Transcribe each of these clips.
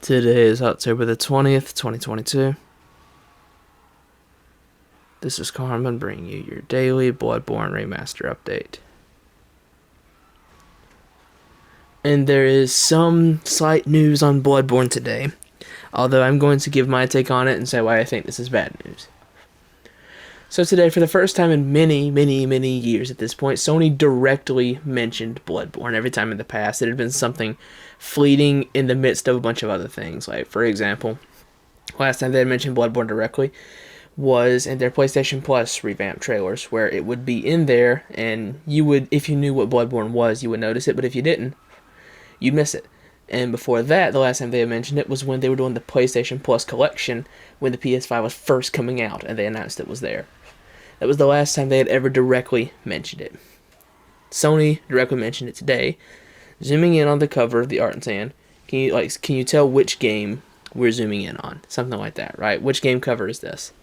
Today is October the 20th, 2022. This is Carmen bringing you your daily Bloodborne Remaster update. And there is some slight news on Bloodborne today, although I'm going to give my take on it and say why I think this is bad news. So today, for the first time in many years at this point, Sony directly mentioned Bloodborne. Every time in the past, it had been something fleeting in the midst of a bunch of other things. Like, for example, last time they had mentioned Bloodborne directly was in their PlayStation Plus revamp trailers, where it would be in there, and you would, if you knew what Bloodborne was, you would notice it, but if you didn't, you'd miss it. And before that, the last time they had mentioned it was when they were doing the PlayStation Plus collection, when the PS5 was first coming out, and they announced it was there. That was the last time they had ever directly mentioned it. Sony directly mentioned it today, zooming in on the cover of the art and saying, can you tell which game we're zooming in on? Something like that, right? Which game cover is this?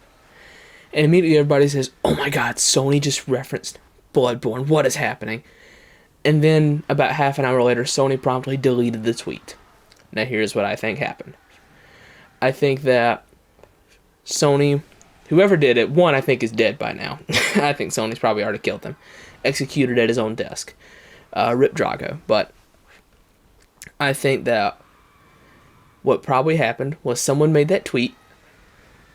And immediately everybody says, oh my god, Sony just referenced Bloodborne, what is happening? And then, about half an hour later, Sony promptly deleted the tweet. Now here's what I think happened. I think that Sony, whoever did it, one, I think is dead by now. I think Sony's probably already killed him. Executed at his own desk. Rip Drago. But I think that what probably happened was someone made that tweet,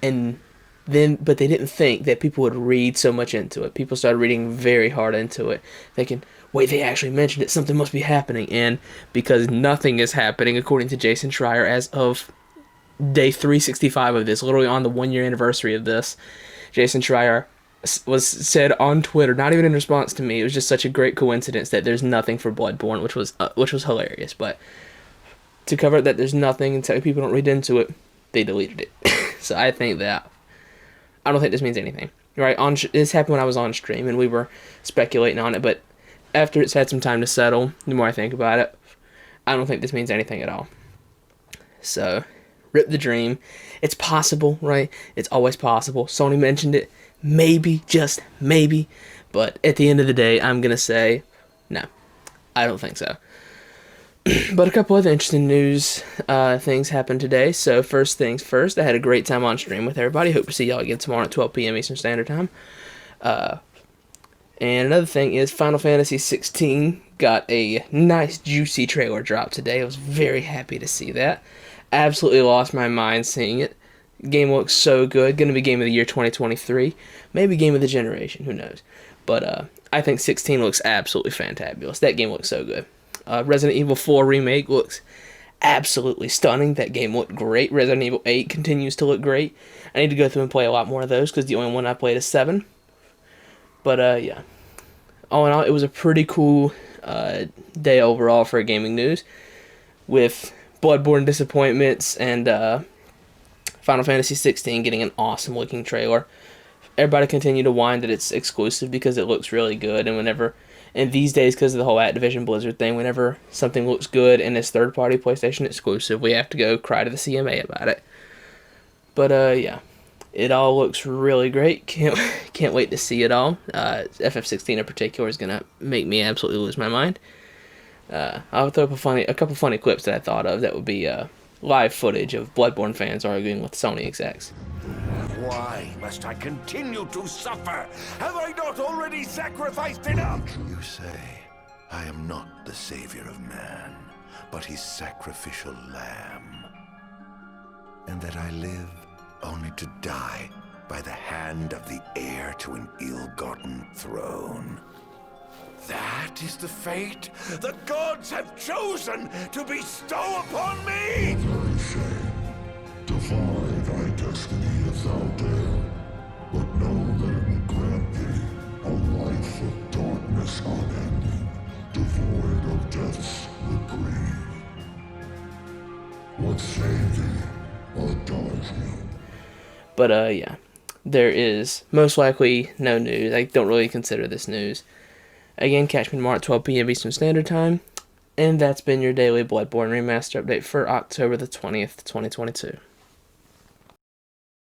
but they didn't think that people would read so much into it. People started reading very hard into it, thinking, wait, they actually mentioned it, something must be happening. And because nothing is happening, according to Jason Schreier, as of day 365 of this, literally on the 1-year anniversary of this, Jason Schreier said on Twitter, not even in response to me, it was just such a great coincidence that there's nothing for Bloodborne, which was hilarious. But to cover it that there's nothing and tell people don't read into it, they deleted it. So I think that, I don't think this means anything, right? This happened when I was on stream and we were speculating on it, but after it's had some time to settle, the more I think about it, I don't think this means anything at all. So, rip the dream. It's possible, right? It's always possible. Sony mentioned it. Maybe, just maybe. But at the end of the day, I'm going to say, no, I don't think so. But a couple of interesting news things happened today. So first things first, I had a great time on stream with everybody. Hope to see y'all again tomorrow at 12 p.m. Eastern Standard Time. And another thing is Final Fantasy 16 got a nice juicy trailer drop today. I was very happy to see that. Absolutely lost my mind seeing it. Game looks so good. Going to be Game of the Year 2023. Maybe Game of the Generation. Who knows? But I think 16 looks absolutely fantabulous. That game looks so good. Resident Evil 4 Remake looks absolutely stunning. That game looked great. Resident Evil 8 continues to look great. I need to go through and play a lot more of those because the only one I played is 7. But yeah. All in all, it was a pretty cool day overall for gaming news, with Bloodborne disappointments and Final Fantasy 16 getting an awesome looking trailer. Everybody continue to whine that it's exclusive because it looks really good, and these days, because of the whole Activision Blizzard thing, whenever something looks good and it's third-party PlayStation exclusive, we have to go cry to the CMA about it. But yeah, it all looks really great. Can't wait to see it all. FF16 in particular is gonna make me absolutely lose my mind. I'll throw up a couple funny clips that I thought of that would be live footage of Bloodborne fans arguing with Sony execs. Why must I continue to suffer? Have I not already sacrificed enough? You say, I am not the savior of man, but his sacrificial lamb. And that I live only to die by the hand of the heir to an ill-gotten throne. That is the fate the gods have chosen to bestow upon me! Very shame. Defy thy destiny if thou dare, but know that it will grant thee a life of darkness unending, devoid of death's reprieve. What saved thee, a dodging? But yeah, there is most likely no news. I don't really consider this news. Again, catch me tomorrow at 12 p.m. Eastern Standard Time. And that's been your daily Bloodborne Remaster update for October the 20th, 2022.